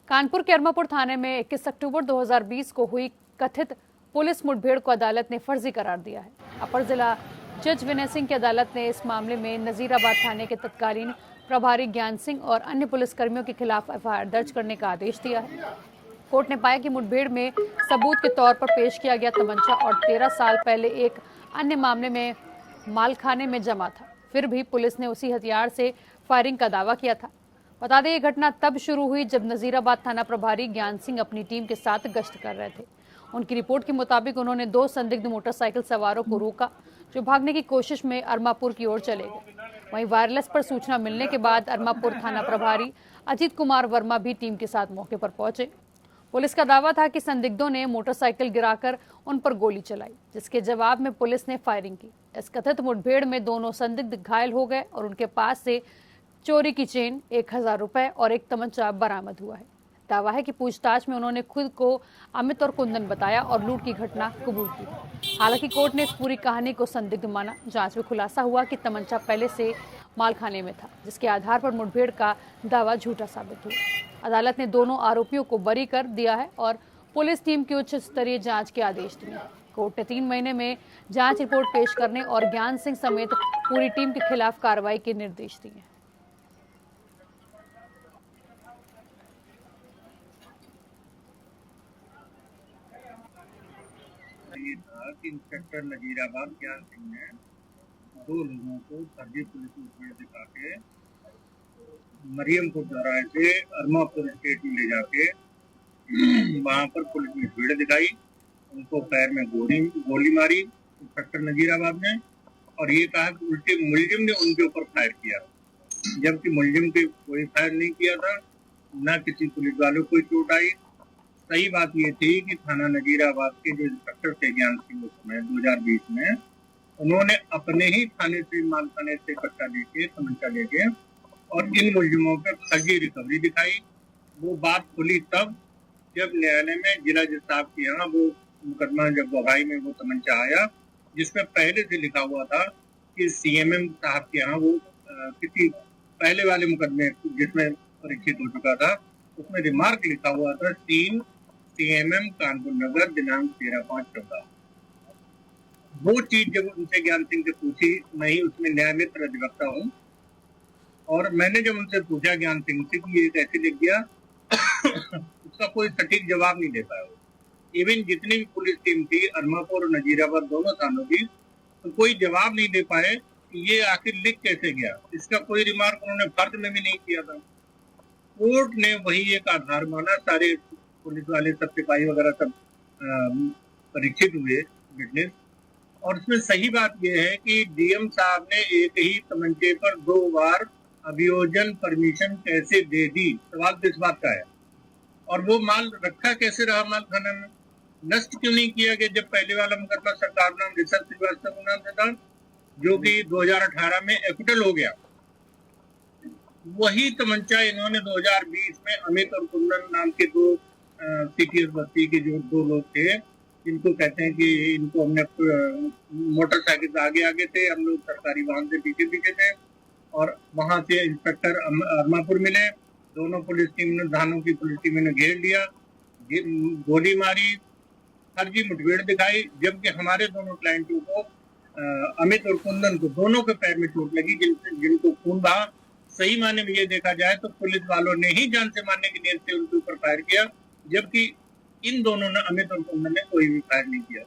कानपुर के अरमापुर थाने में 21 अक्टूबर 2020 को हुई कथित पुलिस मुठभेड़ को अदालत ने फर्जी करार दिया है। अपर जिला जज विनय सिंह की अदालत ने इस मामले में नजीराबाद थाने के तत्कालीन प्रभारी ज्ञान सिंह और अन्य पुलिसकर्मियों के खिलाफ एफआईआर दर्ज करने का आदेश दिया है। कोर्ट ने पाया कि मुठभेड़ में सबूत के तौर पर पेश किया गया तमंचा और 13 साल पहले एक अन्य मामले में मालखाने में जमा था। फिर भी पुलिस ने उसी हथियार से फायरिंग का दावा किया था। बता दें, ये घटना तब शुरू हुई जब नजीराबाद थाना प्रभारी ज्ञान सिंह अपनी टीम के साथ गश्त कर रहे थे। उनकी रिपोर्ट के मुताबिक उन्होंने 2 संदिग्ध मोटरसाइकिल सवारों को रोका जो भागने की कोशिश में अरमापुर की ओर चले गए। वहीं वायरलेस पर सूचना मिलने के बाद अरमापुर थाना प्रभारी अजीत कुमार वर्मा भी टीम के साथ मौके पर पहुंचे। पुलिस का दावा था कि संदिग्धों ने मोटरसाइकिल गिराकर उन पर गोली चलाई, जिसके जवाब में पुलिस ने फायरिंग की। इस कथित मुठभेड़ में दोनों संदिग्ध घायल हो गए और उनके पास से चोरी की चेन, 1000 रुपए और एक तमंचा बरामद हुआ है। दावा है कि पूछताछ में उन्होंने खुद को अमित और कुंदन बताया और लूट की घटना कबूल की। हालांकि कोर्ट ने इस पूरी कहानी को संदिग्ध माना। जांच में खुलासा हुआ कि तमंचा पहले से मालखाने में था, जिसके आधार पर मुठभेड़ का दावा झूठा साबित हुआ। अदालत ने दोनों आरोपियों को बरी कर दिया है और पुलिस टीम की उच्च स्तरीय जांच के आदेश दिए। कोर्ट ने 3 महीने में जांच रिपोर्ट पेश करने और ज्ञान सिंह समेत पूरी टीम के खिलाफ कार्रवाई के निर्देश दिए। ये था कि इंस्पेक्टर नजीराबाद ज्ञान सिंह ने 2 लोगों को फर्जी पुलिस मुठभेड़ दिखा के मरियमपुर चौराहे से अरमापुर स्टेट में ले जाके वहां पर पुलिस मुठभेड़ दिखाई। उनको पैर में गोली मारी इंस्पेक्टर नजीराबाद ने, और ये कहा कि उल्टे मुलजिम ने उनके ऊपर फायर किया, जबकि मुलजिम के कोई फायर नहीं किया था, न किसी पुलिस वालों को चोट आई। सही बात ये थी कि थाना नजीराबाद के जो इंस्पेक्टर थे ज्ञान सिंह उस समय 2020 में, उन्होंने अपने ही थाने से मालखाने से कट्टा लेके तमंचा लेके और इन मुलजिमों पे फर्जी रिकवरी दिखाई। वो बात खुली तब जब न्यायालय में जिला जज साहब के यहाँ वो मुकदमा जब गवाही में वो तमंचा आया, जिसमें पहले से लिखा हुआ था कि सीएमएम साहब के यहाँ वो किसी पहले वाले मुकदमे जिसमें परीक्षित हो चुका था, उसमें रिमार्क लिखा हुआ था 3 सीएमएम कानपुर नगर दिनांक 13/5/14। वो चीज जब उनसे ज्ञान सिंह से पूछी, मैं ही उसमें न्याय मित्र अधिवक्ता हूँ, और मैंने जब उनसे पूछा ज्ञान सिंह से कि ये कैसे लिख दिया उसका कोई सटीक जवाब नहीं दे पाया। इवन जितनी भी पुलिस टीम थी अरमापुर और नजीराबाद दोनों थानों की, तो कोई जवाब नहीं दे पाए कि ये आखिर लिख कैसे गया। इसका कोई रिमार्क उन्होंने फर्ज में भी नहीं किया था। कोर्ट ने वही एक आधार माना। सारे पुलिस वाले सब सिपाही वगैरह सब परीक्षित हुए विटनेस, और उसमें सही बात यह है कि डीएम साहब ने एक ही तमंचे पर 2 बार अभियोजन परमिशन कैसे दे दी, सवाल तो इस बात का है। और वो माल रखा कैसे रहा माल खाना में, नष्ट क्यों नहीं किया गया? जब पहले वाला मुकदमा सरकार नाम ऋषभ श्रीवास्तव नाम से था, जो कि 2018 में एक्विटल हो गया, वही तमंचा इन्होंने 2020 में अमित और कुंदन नाम के 2 सीटीएस बस्ती के जो 2 लोग थे, इनको कहते हैं कि इनको हमने मोटरसाइकिल से आगे थे, हम लोग सरकारी वाहन से पीछे थे, और वहां से इंस्पेक्टर अरमापुर मिले। दोनों पुलिस टीम ने थानों की पुलिस टीम ने घेर लिया, गोली मारी, फर्जी मुठभेड़ दिखाई, जबकि हमारे दोनों क्लाइंटों को अमित और कुंदन को दोनों के पैर में चोट लगी, जिनको खून बहा। सही माने में ये देखा जाए तो पुलिस वालों ने ही जान से मारने की नीयत से उनके ऊपर फायर किया, जबकि इन दोनों ने, अमित और कुंदन ने, कोई भी फायर नहीं किया।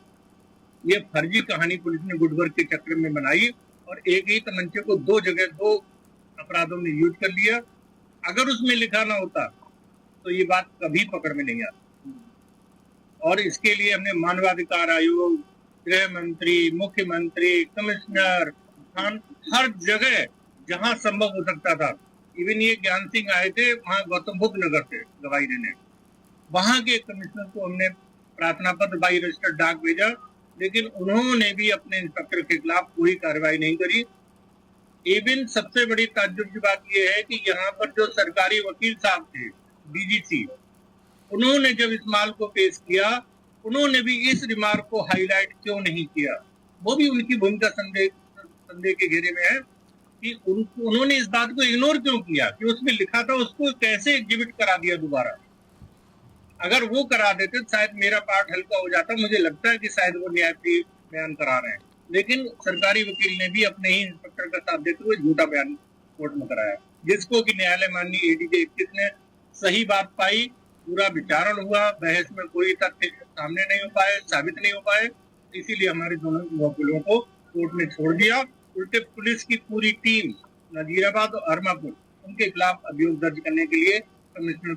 ये फर्जी कहानी पुलिस ने गुडवर्क के चक्र में बनाई और एक ही तमंचे को 2 जगह 2 अपराधों में यूज कर लिया। अगर उसमें लिखा ना होता तो ये बात कभी पकड़ में नहीं आती। और इसके लिए हमने मानवाधिकार आयोग, गृह मंत्री, मुख्यमंत्री, कमिश्नर, हर जगह जहां संभव हो सकता था, इवन ये ज्ञान सिंह आए थे वहां गौतम बुद्ध नगर से गवाही देने, वहां के कमिश्नर को हमने प्रार्थना पत्र बाई रजिस्टर्ड डाक भेजा, लेकिन उन्होंने भी अपने इंस्पेक्टर के खिलाफ कोई कार्रवाई नहीं करी। इवन सबसे बड़ी ताज्जुब की बात यह है कि यहाँ पर जो सरकारी वकील साहब थे, डीजीसी, उन्होंने जब इस माल को पेश किया, उन्होंने भी इस रिमार्क को हाईलाइट क्यों नहीं किया? वो भी उनकी भूमिका संदेह के घेरे में है कि उन्होंने इस बात को इग्नोर क्यों किया कि उसमें लिखा था, उसको कैसे एग्जिबिट करा दिया दोबारा। अगर वो करा देते तो शायद मेरा पार्ट हल्का हो जाता। मुझे लगता है कि शायद वो न्यायप्रिय बयान करा रहे हैं, लेकिन सरकारी वकील ने भी अपने ही इंस्पेक्टर का साथ देते हुए झूठा बयान कोर्ट में कराया, जिसको कि न्यायालय माननीय एडीजे 21 ने सही बात पाई। पूरा विचारण हुआ, बहस में कोई तथ्य सामने नहीं हो पाए, साबित नहीं हो पाए, इसीलिए हमारे दोनों वकीलों को कोर्ट ने छोड़ दिया। उल्टे पुलिस की पूरी टीम नजीराबाद और अरमापुर उनके खिलाफ अभियोग दर्ज करने के लिए कमिश्नर